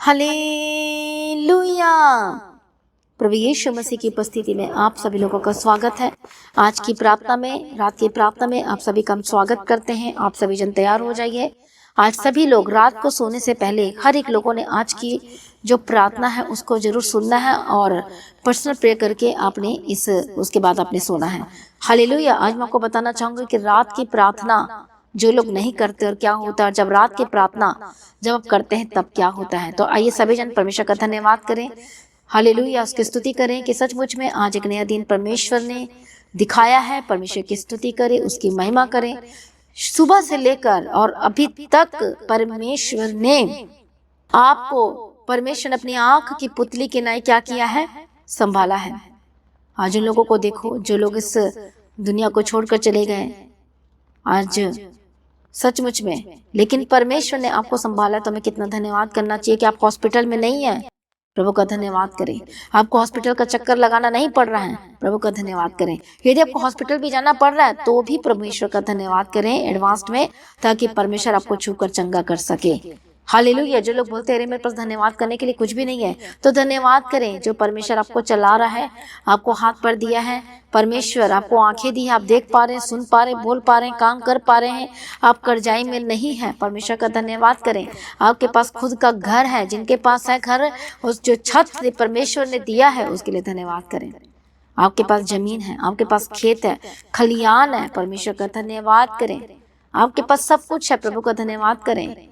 Hallelujah. प्रभु यीशु मसीह की उपस्थिति में आप सभी लोगों का स्वागत है। आज की प्रार्थना में, रात की प्रार्थना में आप सभी का हम स्वागत करते हैं। आप सभी जन तैयार हो जाइए। आज सभी लोग रात को सोने से पहले हर एक लोगों ने आज की जो प्रार्थना है उसको जरूर सुनना है और पर्सनल प्रेयर करके आपने उसके बाद आपने सोना है। हालेलुया। आज मैं आपको बताना चाहूंगी कि रात की प्रार्थना जो लोग नहीं करते और क्या होता है, जब रात की प्रार्थना जब आप करते हैं तब क्या होता है। तो आइए सभी जन परमेश्वर का धन्यवाद करें। हालेलुया। उसकी स्तुति करें कि सचमुच में आज एक नया दिन परमेश्वर ने दिखाया है। परमेश्वर की स्तुति करें, उसकी महिमा करें। सुबह से लेकर और अभी तक परमेश्वर ने आपको, परमेश्वर ने अपनी आंख की पुतली के नाई क्या किया है, संभाला है। आज उन लोगों को देखो जो लोग इस दुनिया को छोड़कर चले गए आज सचमुच में, लेकिन परमेश्वर ने आपको संभाला। तो हमें कितना धन्यवाद करना चाहिए कि आप हॉस्पिटल में नहीं है। प्रभु का धन्यवाद करें। आपको हॉस्पिटल का चक्कर लगाना नहीं पड़ रहा है। प्रभु का धन्यवाद करें। यदि आपको हॉस्पिटल भी जाना पड़ रहा है तो भी परमेश्वर का धन्यवाद करें एडवांस्ड में, ताकि परमेश्वर आपको छूकर चंगा कर सके। हालेलुया। जो लोग बोलते हैं मेरे पास धन्यवाद करने के लिए कुछ भी नहीं है, तो धन्यवाद करें। जो परमेश्वर आपको चला रहा है, आपको हाथ पर दिया है, परमेश्वर आपको आंखें दी है, आप देख पा रहे हैं, सुन पा रहे हैं, बोल पा रहे हैं, काम कर पा रहे हैं, आप कर्जाई में नहीं है। परमेश्वर का धन्यवाद करें। आपके पास खुद का घर है, जिनके पास है घर, उस जो छत परमेश्वर ने दिया है उसके लिए धन्यवाद करें। आपके पास जमीन है, आपके पास खेत है, खलियान है, परमेश्वर का धन्यवाद करें। आपके पास सब कुछ है, प्रभु का धन्यवाद करें।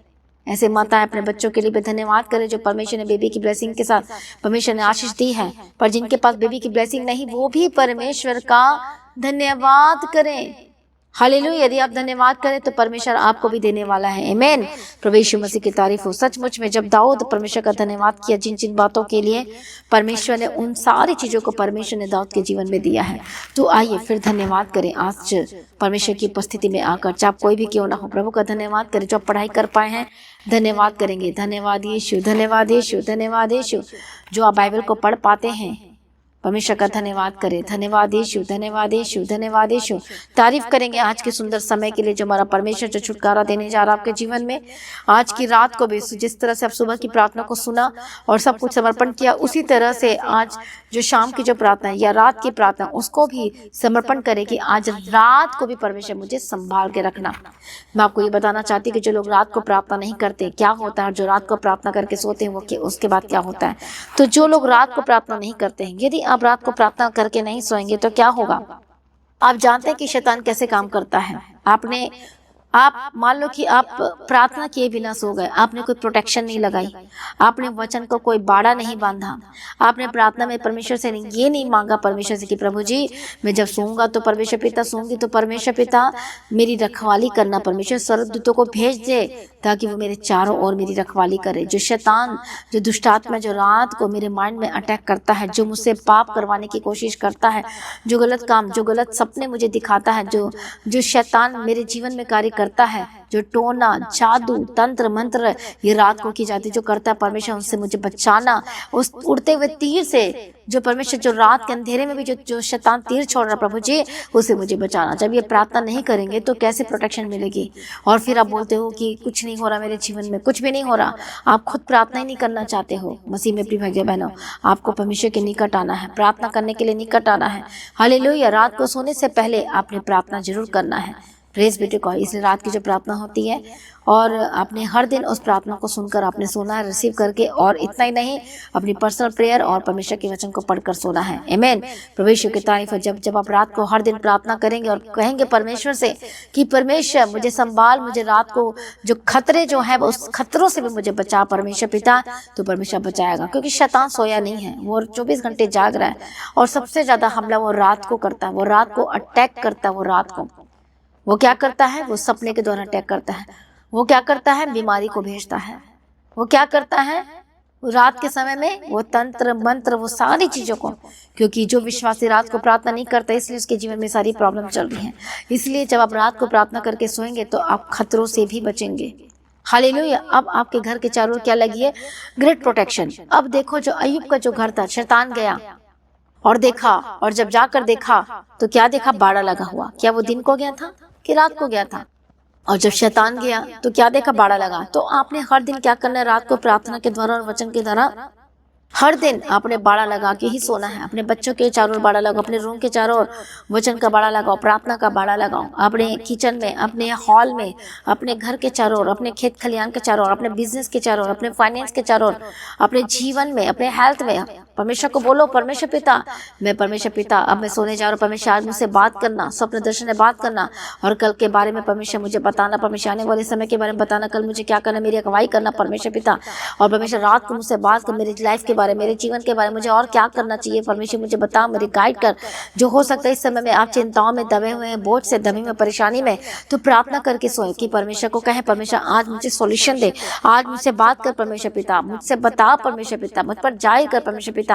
ऐसे माताएं अपने बच्चों के लिए भी धन्यवाद करें जो परमेश्वर ने बेबी की ब्लेसिंग के साथ परमेश्वर ने आशीष दी है। पर जिनके पास बेबी की ब्लेसिंग नहीं, वो भी परमेश्वर का धन्यवाद करें। हालेलुया। यदि आप धन्यवाद करें तो परमेश्वर आपको भी देने वाला है। आमीन। प्रभु यीशु मसीह की तारीफ हो। सचमुच में जब दाऊद परमेश्वर का धन्यवाद किया, जिन जिन बातों के लिए परमेश्वर ने, उन सारी चीजों को परमेश्वर ने दाऊद के जीवन में दिया है। तो आइए फिर धन्यवाद करें आज परमेश्वर की उपस्थिति में आकर, चाहे कोई भी क्यों ना हो। प्रभु का धन्यवाद करें। जो आप पढ़ाई कर पाए हैं धन्यवाद करेंगे। धन्यवाद यीशु, धन्यवाद यीशु, धन्यवाद यीशु। जो आप बाइबल को पढ़ पाते हैं परमेश्वर का धन्यवाद करें। धन्यवाद यीशु, धन्यवाद यीशु, धन्यवाद यीशु। तारीफ करेंगे आज के सुंदर समय के लिए जो हमारा परमेश्वर जो छुटकारा देने जा रहा है आपके जीवन में। आज की रात को भी जिस तरह से आप सुबह की प्रार्थना को सुना और सब कुछ समर्पण किया, उसी तरह से आज जो शाम की जो प्रार्थना या रात की प्रार्थना उसको भी समर्पण करें कि आज रात को भी परमेश्वर मुझे संभाल के रखना। मैं आपको ये बताना चाहती कि जो लोग रात को प्रार्थना नहीं करते क्या होता है, जो रात को प्रार्थना करके सोते हैं वो उसके बाद क्या होता है। तो जो लोग रात को प्रार्थना नहीं करते हैं, यदि आप रात को प्रार्थना करके नहीं सोएंगे तो क्या होगा। आप जानते हैं कि शैतान कैसे काम करता है। आप मान लो कि आप प्रार्थना किए बिना सो गए, आपने कोई प्रोटेक्शन नहीं लगाई, आपने वचन को कोई बाड़ा नहीं बांधा, आपने प्रार्थना में परमेश्वर से ये नहीं मांगा परमेश्वर से कि प्रभु जी मैं जब सोऊंगा तो परमेश्वर पिता, सोऊंगी तो परमेश्वर पिता मेरी रखवाली करना, परमेश्वर स्वर्गदूतों को भेज दे ताकि वो मेरे चारों ओर मेरी रखवाली करे। जो शैतान, जो दुष्टात्मा जो रात को मेरे माइंड में अटैक करता है, जो मुझसे पाप करवाने की कोशिश करता है, जो गलत काम, जो गलत सपने मुझे दिखाता है, जो शैतान मेरे जीवन में कार्य करता है, जो टोना, जादू, तंत्र मंत्र ये रात को की जाती जो करता है, परमेश्वर उनसे मुझे बचाना। उस उड़ते हुए तीर से जो परमेश्वर, जो रात के अंधेरे में भी जो शैतान तीर छोड़ रहा प्रभु जी, उसे मुझे बचाना। जब ये प्रार्थना नहीं करेंगे तो कैसे प्रोटेक्शन मिलेगी। और फिर आप बोलते हो कि कुछ नहीं हो रहा मेरे जीवन में, कुछ भी नहीं हो रहा। आप खुद प्रार्थना ही नहीं करना चाहते हो। मसीह में प्रिय भाइयों बहनों, आपको परमेश्वर के निकट आना है, प्रार्थना करने के लिए निकट आना है। हालेलुया। रात को सोने से पहले आपने प्रार्थना जरूर करना है। प्रेज बेटे को। इसलिए रात की जो प्रार्थना होती है और आपने हर दिन उस प्रार्थना को सुनकर आपने सोना है, रिसीव करके। और इतना ही नहीं, अपनी पर्सनल प्रेयर और परमेश्वर के वचन को पढ़कर सोना है। आमीन। परमेश्वर की तारीफ है। जब आप रात को हर दिन प्रार्थना करेंगे और कहेंगे परमेश्वर से कि परमेश्वर मुझे संभाल, मुझे रात को जो खतरे जो है उस खतरों से भी मुझे बचा परमेश्वर पिता, तो परमेश्वर बचाएगा। क्योंकि शैतान सोया नहीं है, वो 24 घंटे जाग रहा है और सबसे ज्यादा हमला वो रात को करता है। वो रात को अटैक करता है। वो क्या करता है, वो सपने के द्वारा अटैक करता है। वो क्या करता है, बीमारी को भेजता है। वो क्या करता है, रात के समय में वो तंत्र मंत्र, वो सारी चीजों को, क्योंकि जो विश्वासी रात को प्रार्थना नहीं करता इसलिए उसके जीवन में सारी प्रॉब्लम चल रही है। इसलिए जब आप रात को प्रार्थना करके सोएंगे तो आप खतरों से भी बचेंगे। हालेलुया। अब आपके घर के चारों ओर क्या लगी है, ग्रेट प्रोटेक्शन। अब देखो जो अय्यूब का जो घर था, शैतान गया और देखा, और जब जाकर देखा तो क्या देखा, बाड़ा लगा हुआ। क्या वो दिन को गया था कि रात को गया था? और जब शैतान गया तो क्या देखा, बाड़ा लगा। तो आपने हर दिन क्या करना है, रात को प्रार्थना के द्वारा और वचन के द्वारा हर दिन आपने बाड़ा लगा के ही सोना है। अपने बच्चों के चारों ओर बाड़ा लगाओ, अपने रूम के चारों ओर वचन का बाड़ा लगाओ, प्रार्थना का बाड़ा लगाओ, अपने किचन में, अपने हॉल में, अपने घर के चारों ओर, अपने खेत खलियान के चारों ओर, अपने बिजनेस के चारों ओर, अपने फाइनेंस के चारों ओर, अपने जीवन में, अपने हेल्थ में परमेश्वर को बोलो, परमेश्वर पिता, मैं परमेश्वर पिता अब मैं सोने जा रहा हूँ, परमेश्वर आज मुझसे बात करना, स्वप्न दर्शन में बात करना, और कल के बारे में परमेश्वर मुझे बताना, परमेश्वर आने वाले समय के बारे में बताना, कल मुझे क्या करना, मेरी अगुवाई करना परमेश्वर पिता। और परमेश्वर रात को मुझसे बात कर, मेरी लाइफ के बारे में, मेरे जीवन के बारे में, मुझे और क्या करना चाहिए परमेश्वर मुझे बता, मेरी गाइड कर। जो हो सकता है इस समय में आप चिंताओं में दबे हुए हैं, बोझ से दबे हुए, परेशानी में, तो प्रार्थना करके सोए कि परमेश्वर को कहें, परमेश्वर आज मुझे सॉल्यूशन दे, आज मुझसे बात कर परमेश्वर पिता, मुझसे बता परमेश्वर पिता, मुझ पर जाहिर कर परमेश्वर पिता।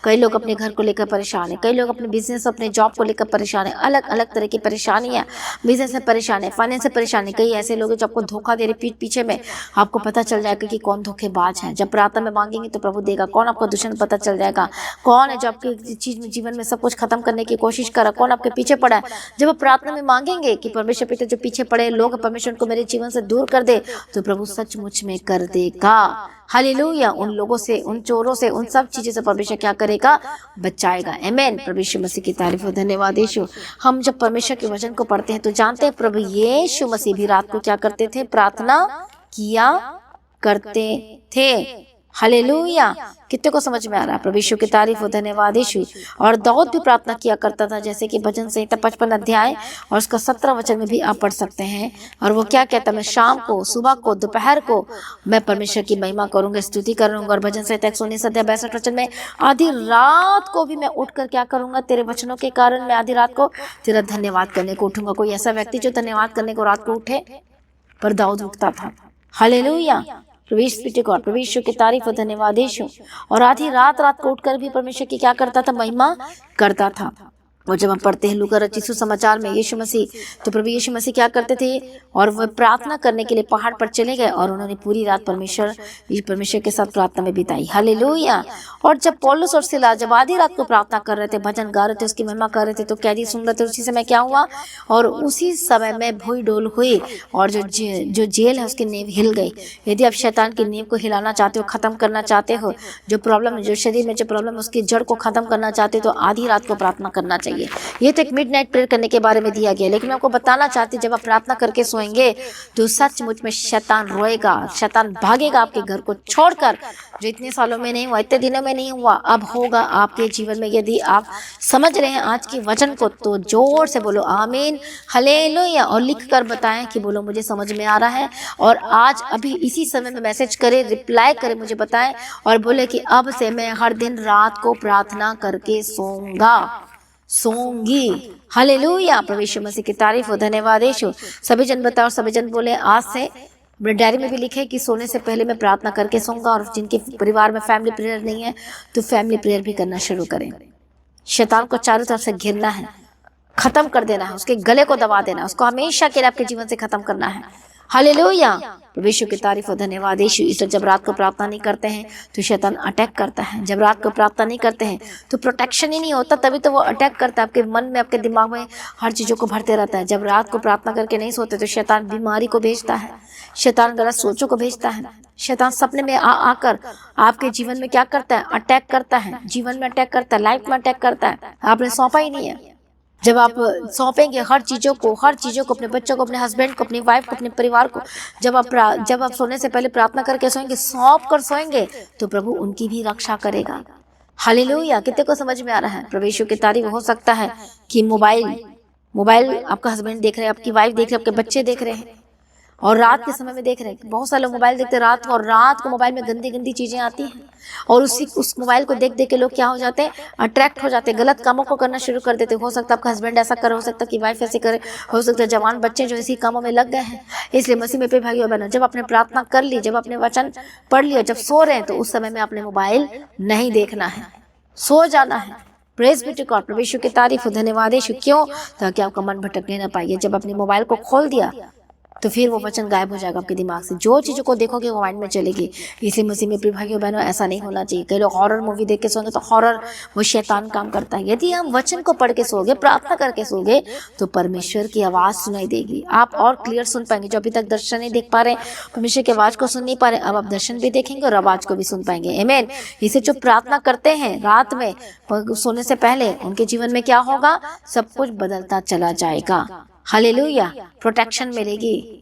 कई लोग अपने घर को लेकर परेशान है, कई लोग अपने बिजनेस, अपने जॉब को लेकर परेशान है, अलग अलग तरह की परेशानी है, बिजनेस में परेशान है, फाइनेंस से परेशान है। कई ऐसे लोग जो आपको धोखा दे रहे पीठ पीछे में, आपको पता चल जाएगा कि कौन धोखेबाज है। जब प्रार्थना में मांगेंगे तो प्रभु देगा। कौन आपका दुश्मन पता चल जाएगा, कौन है जो आपके चीज में, जीवन में सब कुछ खत्म करने की कोशिश कर रहा, कौन आपके पीछे पड़ा है। जब आप प्रार्थना में मांगेंगे कि परमेश्वर पिता जो पीछे पड़े लोग परमेश्वर को मेरे जीवन से दूर कर दे, तो प्रभु सचमुच में कर देगा। हालेलुया। उन लोगों से, उन चोरों से, उन सब चीजों से परमेश्वर क्या करेगा, बचाएगा। आमीन। प्रभु यीशु मसीह की तारीफ हो, धन्यवाद यीशु। हम जब परमेश्वर के वचन को पढ़ते हैं तो जानते हैं प्रभु यीशु मसीह भी रात को क्या करते थे, प्रार्थना किया करते थे। हालेलुया। कितने को समझ में आ रहा है? प्रभु यीशु की तारीफ हो, धन्यवाद यीशु। और दाऊद भी प्रार्थना किया करता था, जैसे कि भजन संहिता 55 अध्याय और उसका 17 वचन में भी आप पढ़ सकते हैं। और वो क्या कहता है, मैं शाम को, सुबह को, दोपहर को मैं परमेश्वर की महिमा करूंगा, स्तुति करूंगा। और भजन संहिता 119 अध्याय 62 वचन में, आधी रात को भी मैं उठकर क्या करूंगा, तेरे वचनों के कारण मैं आधी रात को तेरा धन्यवाद करने को उठूंगा। कोई ऐसा व्यक्ति जो धन्यवाद करने को रात को उठे? पर दाऊद उठता था। हालेलुया। प्रभु यीशु की तारीफ, धन्यवाद यीशु। और आधी रात को उठकर भी परमेश्वर की क्या करता था, महिमा करता था। और जब हम पढ़ते हैं लूका रचित सुसमाचार में यीशु मसीह, तो प्रभु यीशु मसीह क्या करते थे, और वह प्रार्थना करने के लिए पहाड़ पर चले गए और उन्होंने पूरी रात परमेश्वर के साथ प्रार्थना में बिताई। हालेलुया। और जब पौलुस और सिला जब आधी रात को प्रार्थना कर रहे थे, भजन गा रहे थे, उसकी महिमा कर रहे थे, तो कैदी सुन रहे थे। उसी समय क्या हुआ, और उसी समय में भूई डोल हुई और जो जेल है उसकी नींव हिल गई। यदि आप शैतान की नींव को हिलाना चाहते हो, खत्म करना चाहते हो, जो प्रॉब्लम, जो शरीर में जो प्रॉब्लम है उसकी जड़ को खत्म करना चाहते हो, तो आधी रात को प्रार्थना करना चाहिए। ये तो एक मिडनाइट प्रेयर करने के बारे में दिया गया, लेकिन मैं आपको बताना चाहती हूँ, जब आप प्रार्थना करके सोएंगे तो सचमुच में शैतान रोएगा, शैतान भागेगा आपके घर को छोड़कर। जो इतने सालों में नहीं हुआ, इतने दिनों में नहीं हुआ, अब होगा आपके जीवन में। यदि आप समझ रहे हैं आज की वचन को तो जोर से बोलो आमीन, हालेलुया। और लिख कर बताएं कि बोलो मुझे समझ में आ रहा है। और आज अभी इसी समय में मैसेज करें, रिप्लाई करें, मुझे बताएं और बोले कि अब से मैं हर दिन रात को प्रार्थना करके सोंगी। हालेलुया। प्रभु यीशु मसीह की तारीफ हो, धन्यवाद यीशु। सभी जन बताओ, सभी जन बोले आज से। डायरी में भी लिखे कि सोने से पहले मैं प्रार्थना करके सोऊंगा। और जिनके परिवार में फैमिली प्रेयर नहीं है तो फैमिली प्रेयर भी करना शुरू करें। शैतान को चारों तरफ से घेरना है, खत्म कर देना है, उसके गले को दबा देना है, उसको हमेशा के लिए आपके जीवन से खत्म करना है। हालेलुया। प्रभु यीशु की तारीफ हो, धन्यवाद यीशु। इसलिए जब रात को प्रार्थना नहीं करते हैं तो शैतान अटैक करता है। जब रात को प्रार्थना नहीं करते हैं तो प्रोटेक्शन ही नहीं होता, तभी तो वो अटैक करता है। आपके मन में, आपके दिमाग में हर चीज़ों को भरते रहता है। जब रात को प्रार्थना करके नहीं सोते तो शैतान बीमारी को भेजता है, शैतान गलत सोचों को भेजता है, शैतान सपने में आकर आपके जीवन में क्या करता है, अटैक करता है, जीवन में अटैक करता है, लाइफ में अटैक करता है। आपने सौंपा ही नहीं है। जब आप सौंपेंगे हर चीज़ों को, अपने बच्चों को, अपने हस्बैंड को, अपनी वाइफ को, अपने परिवार को, जब आप सोने से पहले प्रार्थना करके सोएंगे, सौंप कर सोएंगे, तो प्रभु उनकी भी रक्षा करेगा। हालेलुया। कितने को समझ में आ रहा है? प्रभु यीशु की तारीफ। हो सकता है कि मोबाइल आपका हस्बैंड देख रहे हैं, आपकी वाइफ देख रहे हैं, आपके बच्चे देख रहे हैं, और रात के समय में देख रहे हैं। बहुत सारे लोग मोबाइल देखते हैं रात को, और रात को मोबाइल में गंदी गंदी चीज़ें आती हैं, और उस मोबाइल को देख देख के लोग क्या हो जाते हैं, अट्रैक्ट हो जाते हैं, गलत कामों को करना शुरू कर देते हैं। हो सकता है आपका हस्बैंड ऐसा करे, हो सकता है कि वाइफ ऐसे करे, हो सकता है जवान बच्चे जो इसी कामों में लग गए हैं। इसलिए मसीह में भाइयों और बहनों, जब आपने प्रार्थना कर ली, जब आपने वचन पढ़ लिया, जब सो रहे हैं, तो उस समय में आपने मोबाइल नहीं देखना है, सो जाना है। Praise be to God. प्रभु यीशु की तारीफ, धन्यवाद यीशु। क्यों? ताकि आपका मन भटकने ना पाइए। जब आपने मोबाइल को खोल दिया तो फिर वो वचन गायब हो जाएगा आपके दिमाग से। जो चीज़ों को देखोगे वो माइंड में चलेगी। इसलिए मसीह में प्रिय भाइयों बहनों, ऐसा नहीं होना चाहिए। कई लोग हॉरर मूवी देख के सोएंगे तो हॉरर वो शैतान काम करता है। यदि हम वचन को पढ़ के सोओगे, प्रार्थना करके सोओगे, तो परमेश्वर की आवाज़ सुनाई देगी। आप और क्लियर सुन पाएंगे। जो अभी तक दर्शन नहीं देख पा रहे, परमेश्वर की आवाज़ को सुन नहीं पा रहे, अब आप दर्शन भी देखेंगे और आवाज़ को भी सुन पाएंगे। आमीन। इसे जो प्रार्थना करते हैं रात में सोने से पहले, उनके जीवन में क्या होगा? सब कुछ बदलता चला जाएगा। हालेलुया। प्रोटेक्शन मिलेगी।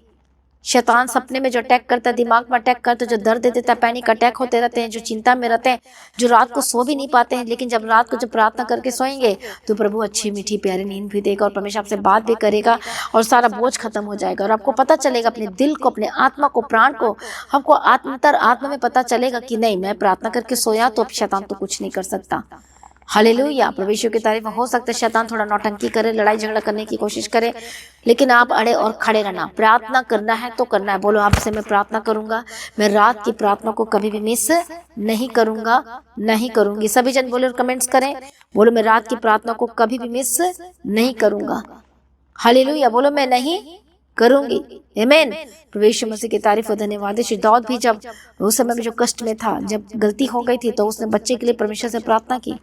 शैतान सपने में जो अटैक करता है, दिमाग में अटैक करता है, जो दर्द दे देता है, पैनिक अटैक होते रहते हैं, जो चिंता में रहते हैं, जो रात को सो भी नहीं पाते हैं, लेकिन जब रात को जब प्रार्थना करके सोएंगे तो प्रभु अच्छी मीठी प्यारी नींद भी देगा और परमेश्वर आपसे बात भी करेगा और सारा बोझ खत्म हो जाएगा। और आपको पता चलेगा, अपने दिल को, अपने आत्मा को, प्राण को, हमको आत्मा में पता चलेगा कि नहीं, मैं प्रार्थना करके सोया तो अब शैतान तो कुछ नहीं कर सकता। हालेलुया। परमेश्वर की तारीफ। हो सकता है शैतान थोड़ा नौटंकी करे, लड़ाई झगड़ा करने की कोशिश करे, लेकिन आप अड़े और खड़े रहना। प्रार्थना करना है तो करना है। बोलो, आपसे मैं प्रार्थना करूंगा, मैं रात की प्रार्थना को कभी भी मिस नहीं करूंगा, नहीं करूंगी। सभी जन बोलो और कमेंट्स करें। बोलो, मैं रात की प्रार्थना को कभी भी मिस नहीं करूंगा। हालेलुया। बोलो, मैं नहीं करूंगी। आमीन। प्रभु यीशु मसीह की तारीफ और धन्यवाद। श्री दाऊद भी जब उस समय में जो कष्ट में था, जब गलती हो गई थी, तो उसने बच्चे के लिए परमेश्वर से प्रार्थना की।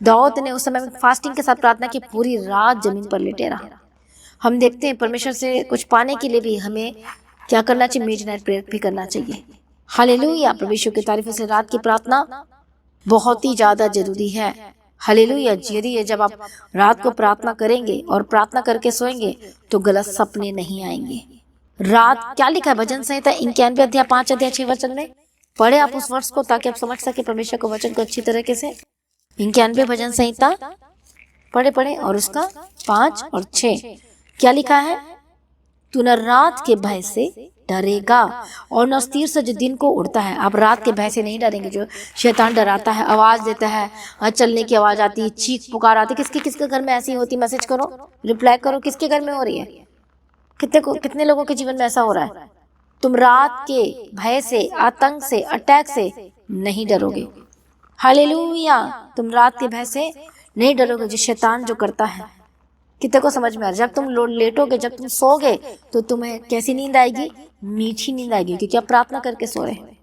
दाऊद ने उस समय में फास्टिंग के साथ प्रार्थना की, पूरी रात जमीन पर लेटे रहा। हम देखते हैं परमेश्वर से कुछ पाने के लिए भी हमें क्या करना चाहिए? मिडनाइट प्रेयर भी करना चाहिए। हालेलुया। परमेश्वर की तारीफ से रात की प्रार्थना बहुत ही ज्यादा जरूरी है। हालेलुया। जब आप रात को प्रार्थना करेंगे और प्रार्थना करके सोएंगे तो गलत सपने नहीं आएंगे। रात क्या लिखा है भजन संहिता 91 अध्याय 5 अध्याय 6 वचन में? पढ़े आप उस वर्ष को, ताकि आप समझ सके परमेश्वर के वचन को अच्छी तरीके से। 91 भजन संहिता पढ़े और उसका 5 और 6 क्या लिखा है? तू न रात के भय से डरेगा और न स्थिर से जो दिन को उड़ता है। आप रात के भय से नहीं डरेंगे। जो शैतान डराता है, आवाज देता है, चलने की आवाज आती है, चीख पुकार आती है। किसके घर में ऐसी होती? मैसेज करो, रिप्लाई करो, किसके घर में हो रही है? कितने लोगों के जीवन में ऐसा हो रहा है? तुम रात के भय से, आतंक से, अटैक से नहीं डरोगे। हालेलुया। तुम रात के भय से नहीं डरोगे। जो शैतान जो करता है, कितने को समझ में आ रहा? जब तुम लेटोगे, जब तुम सोगे, तो तुम्हें कैसी नींद आएगी? मीठी नींद आएगी, क्योंकि आप प्रार्थना करके सो रहे हैं।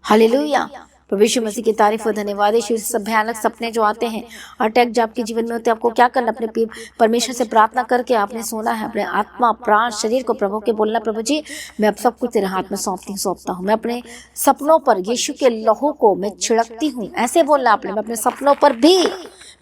हालेलुया। प्रभु यीशु मसीह की तारीफ और धन्यवाद। सब भयानक सपने जो आते हैं, अटैक जो आपके जीवन में होते हैं, आपको क्या करना? अपने परमेश्वर से प्रार्थना करके आपने सोना है। अपने आत्मा, प्राण, शरीर को प्रभु के बोलना, प्रभु जी मैं अब सब कुछ तेरे हाथ में सौंपता हूँ। मैं अपने सपनों पर यीशु के लहू को मैं छिड़कती हूँ। ऐसे बोलना आपने। मैं अपने सपनों पर भी,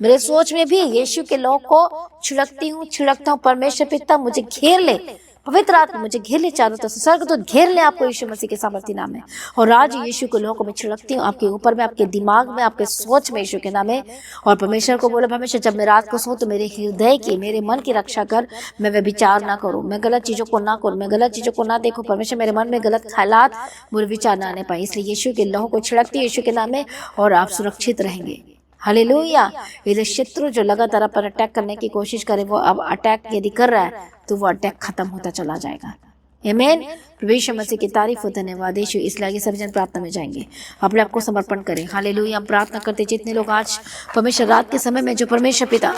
मेरे सोच में भी यीशु के लहू को छिड़कता हूँ। परमेश्वर पिता मुझे घेर ले, पवित्र आत्मा मुझे घेर ले चारों तरफ से। स्वर्ग तो घेर ले आपको यीशु मसीह के सामर्थी नाम में। और आज यीशु के लहू को मैं छिड़कती हूँ आपके ऊपर में, आपके दिमाग में, आपके सोच में, यीशु के नाम में। और परमेश्वर को बोले, परमेश्वर जब मैं रात को सो तो मेरे हृदय की, मेरे मन की रक्षा कर। मैं वे विचार ना करूँ, मैं गलत चीजों को ना करूँ, मैं गलत चीजों को ना देखूँ। परमेश्वर मेरे मन में गलत ख्यालात, बुरे विचार ना आने पाए। इसलिए यीशु के लहू को छिड़कती है यीशु के नाम में, और आप सुरक्षित रहेंगे। हालेलुया। यदि शत्रु जो लगातार पर अटैक करने की कोशिश करे, वो अब अटैक यदि कर रहा है तो वो अटैक खत्म होता चला जाएगा। आमीन। प्रभु यीशु मसीह की तारीफ और धन्यवाद। यीशु इसलिए आगे सभी जन प्रार्थना में जाएंगे, अपने आप को समर्पण करें। हालेलुया। हम प्रार्थना करते, जितने लोग आज परमेश्वर रात के समय में जो परमेश्वर पिता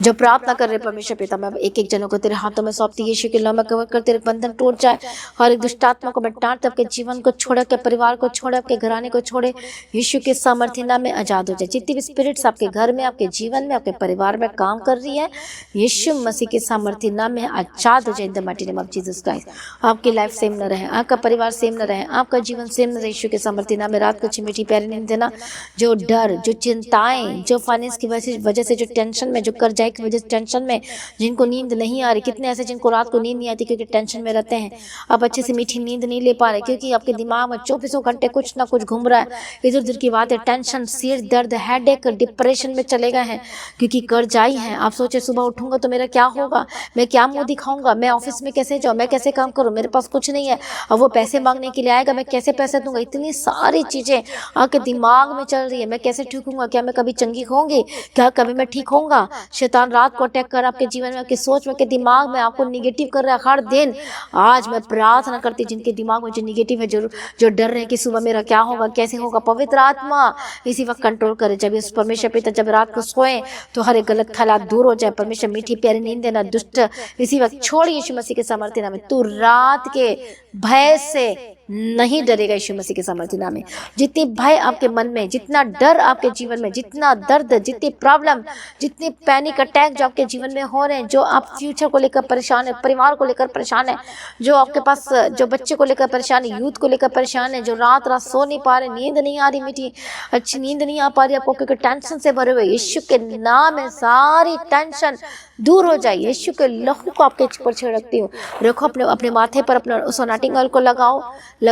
जो प्रार्थना कर रहे परमेश्वर पिता, मैं एक एक जनों को तेरे हाथों में सौंपती। यीशु के नाम में कवर कर, तेरे बंधन टूट जाए। हर एक दुष्ट आत्मा को मैं डांटते, आपके जीवन को छोड़े, आपके परिवार को छोड़े, आपके घराने को छोड़े, यीशु के सामर्थ्य नाम में आजाद हो जाए। जितनी भी स्पिरिट्स आपके घर में, आपके जीवन में, आपके परिवार में काम कर रही है, यीशु मसीह के सामर्थ्य नाम में आजाद हो जाए। In the mighty name of Jesus Christ. आपकी लाइफ सेम न रहे, आपका परिवार सेम न रहे, आपका जीवन सेम न रहे। यीशु के सामर्थ्य नाम में रात को अच्छी मीठी प्यारी नींद देना। जो डर, जो चिंताएं, जो फाइनेंस की वजह से जो टेंशन में, जो कर्जाई की वजह से टेंशन में, जिनको नींद नहीं आ रही, कितने ऐसे जिनको रात को नींद नहीं आती क्योंकि टेंशन में रहते हैं, आप अच्छे से मीठी नींद नहीं ले पा रहे क्योंकि आपके दिमाग में 24 घंटे कुछ ना कुछ घूम रहा है, इधर उधर की बातें, टेंशन, सिर दर्द, हेडेक, डिप्रेशन में चले गए हैं क्योंकि कर्जाई हैं। आप सोचे सुबह उठूंगा तो मेरा क्या होगा, मैं क्या मुंह दिखाऊंगा, मैं ऑफिस में कैसे जाऊँ, मैं कैसे काम करूँ, मेरे पास कुछ नहीं है, अब वो पैसे मांगने के लिए आएगा, मैं कैसे पैसे दूंगा। इतनी सारी चीजें आपके दिमाग में चल रही है। मैं कैसे ठीक होऊंगा, क्या मैं कभी चंगी होंगी, क्या कभी मैं ठीक होऊंगा। शैतान शैतान रात को अटैक कर आपके जीवन में, आपके सोच में, आपके दिमाग में आपको निगेटिव कर रहा है हर दिन, आज मैं प्रार्थना करती जिनके दिमाग में जो निगेटिव है, जो डर रहे कि सुबह मेरा क्या होगा, कैसे होगा, पवित्र आत्मा इसी वक्त कंट्रोल करे। जब इस परमेश्वर पिता जब रात को सोए तो हर एक गलत ख्यालात दूर हो जाए। परमेश्वर मीठी प्यारी नींद देना, दुष्ट इसी वक्त छोड़ यीशु मसीह के सामर्थ्य नाम में। तू रात के भय से नहीं डरेगा यीशु मसीह के सामर्थ्य नाम में। जितनी भय आपके मन में, जितना डर आपके जीवन में, जितना दर्द, जितनी प्रॉब्लम, जितने पैनिक अटैक जो आपके जीवन में हो रहे हैं, जो आप फ्यूचर को लेकर परेशान है, परिवार को लेकर परेशान है, जो आपके पास जो बच्चे को लेकर परेशान है, यूथ को लेकर परेशान है, जो रात रात सो नहीं पा रहे, नींद नहीं आ रही, मीठी अच्छी नींद नहीं आ पा रही आपको क्योंकि टेंशन से भरे हुए, यीशु के नाम में सारी टेंशन दूर हो जाए। यीशु के लहू को आपके ऊपर छिड़कती हूँ। रखो अपने माथे पर अपना उस अनॉइंटिंग ऑयल को लगाओ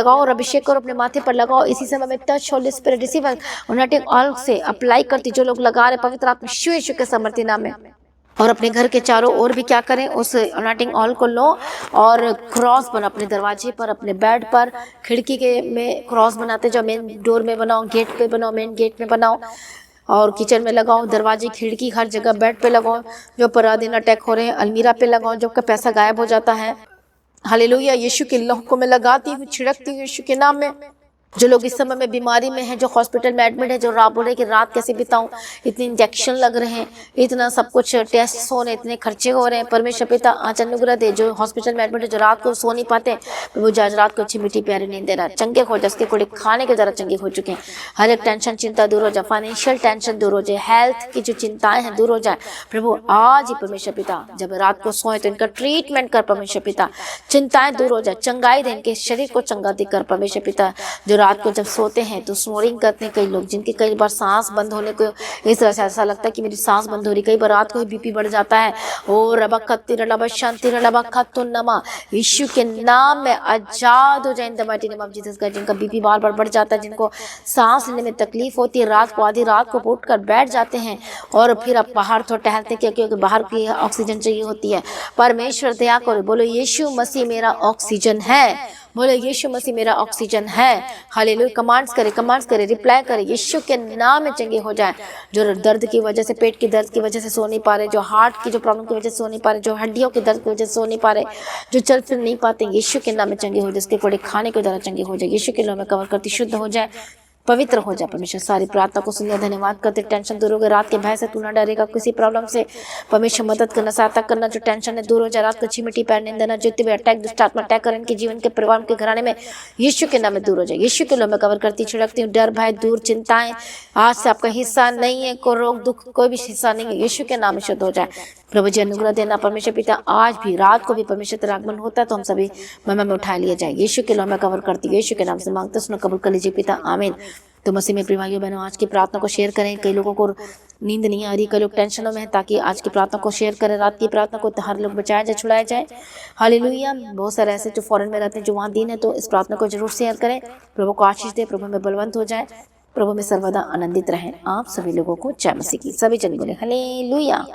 और अभिषेक करो, अपने माथे पर लगाओ। इसी समय में touch Holi spirit receive anointing oil से अप्लाई करती जो लोग लगा रहे पवित्र आत्मा यीशु के सामर्थ्य नाम में। और अपने घर के चारों ओर भी क्या करें, उस अनॉइंटिंग ऑयल को लो और क्रॉस बना अपने दरवाजे पर, अपने बेड पर, खिड़की के में क्रॉस बनाते जो मेन डोर में बनाओ, गेट पे बनाओ, मेन गेट में बनाओ और किचन में लगाओ, दरवाजे, खिड़की, हर जगह, बेड पे लगाओ। जो पराधीन अटैक हो रहे हैं अलमीरा पे लगाओ, जो आपका पैसा गायब हो जाता है। हालेलुया। यीशु के लहू को मैं लगाती हूँ, छिड़कती हूँ यीशु के नाम में। जो लोग इस समय में बीमारी में हैं, जो हॉस्पिटल में एडमिट है, जो रात बोल रहे कि रात कैसे बिताऊं, इतने इंजेक्शन लग रहे हैं, इतना सब कुछ टेस्ट हो रहे हैं, इतने खर्चे हो रहे हैं, परमेश्वर पिता आज अनुग्रह दे। जो हॉस्पिटल में एडमिट है, जो रात को सो नहीं पाते, वो आज रात को अच्छी मीठी प्यारी नींद दे रहा है। चंगे हो जाए, उसके कोड़े खाने के जरा चंगे हो चुके हैं। हर एक टेंशन चिंता दूर हो जाए, फाइनेंशियल टेंशन दूर हो जाए, हेल्थ की जो चिंताएं हैं दूर हो जाए। प्रभु आज ही परमेश्वर पिता जब रात को सोए तो इनका ट्रीटमेंट कर परमेश्वर पिता, चिंताएं दूर हो जाए, चंगाई दे, इनके शरीर को चंगा दे कर परमेश्वर पिता। जो रात को जब सोते हैं तो स्नोरिंग करते हैं कई लोग, जिनके कई बार सांस बंद होने को इस तरह से ऐसा लगता है कि मेरी सांस बंद हो रही, कई बार रात को ही बीपी बढ़ जाता है। ओ रबक्कतिरलबशांतिरलबक्कतुन्नमा, यीशु के नाम में आजाद हो जाए in the mighty name of Jesus का। जिनका बीपी बार बार बढ़ जाता है, जिनको सांस लेने में तकलीफ होती है, रात को आधी रात को उठ कर बैठ जाते हैं और फिर आप बाहर थोड़ा टहलते हैं क्योंकि बाहर की ऑक्सीजन चाहिए होती है। परमेश्वर दया करो, बोलो यीशु मसीह मेरा ऑक्सीजन है, बोले यीशु मसीह मेरा ऑक्सीजन है। हालेलुया। कमांड्स करे, रिप्लाई करे, यीशु के नाम में चंगे हो जाए। जो दर्द की वजह से, पेट की दर्द की वजह से सो नहीं पा रहे, जो हार्ट की जो प्रॉब्लम की वजह से सो नहीं पा रहे, जो हड्डियों की दर्द की वजह से सो नहीं पा रहे, जो चल फिर नहीं पाते, यीशु के नाम में चंगे हो जाए। जिसके कोड़े खाने के द्वारा चंगे हो जाए, यीशु के नाम में कवर करती, शुद्ध हो जाए, पवित्र हो जाए। परमेश्वर सारी प्रार्थना को सुनिए, धन्यवाद करते। टेंशन दूर हो गए, रात के भय से तू ना डरेगा, किसी प्रॉब्लम से परमेश्वर मदद करना, सहायता करना, जो टेंशन है दूर हो जाए। रात को अच्छी मिट्टी पैर नींद देना, जितने भी अटैक दुष्ट आत्मा अटैक करें इनके जीवन के परिवार के घराने में यीशु के नाम में दूर हो जाए। यीशु के नाम में कवर करती, छिड़कती हूँ। डर भय दूर, चिंताएं आज से आपका हिस्सा नहीं है, कोई रोग दुख कोई भी हिस्सा नहीं है, यीशु के नाम में शुद्ध हो जाए। प्रभु जी अनुग्रह देना परमेश्वर पिता, आज भी रात को भी परमेश्वर तेरा आगमन होता है तो हम सभी महिमा में उठा लिए जाए। यीशु के नाम में कवर करती, यीशु के नाम से मांगते सुनो, कबूल कर लीजिए पिता, आमीन। तो मसीह में प्रिय भाइयों बहनों, आज की प्रार्थना को शेयर करें। कई लोगों को नींद नहीं आ रही, कई लोग टेंशनों में हैं, ताकि आज की प्रार्थना को शेयर करें। रात की प्रार्थना को हर लोग बचाया जाए, छुड़ाया जाए। हालेलुया। बहुत सारे ऐसे जो फॉरेन में रहते हैं, जो वहाँ दिन है, तो इस प्रार्थना को जरूर शेयर करें। प्रभु को आशीष दे, प्रभु में बलवंत हो जाए, प्रभु में सर्वदा आनंदित रहें। आप सभी लोगों को जय मसीह की। सभी जन बोले हालेलुया।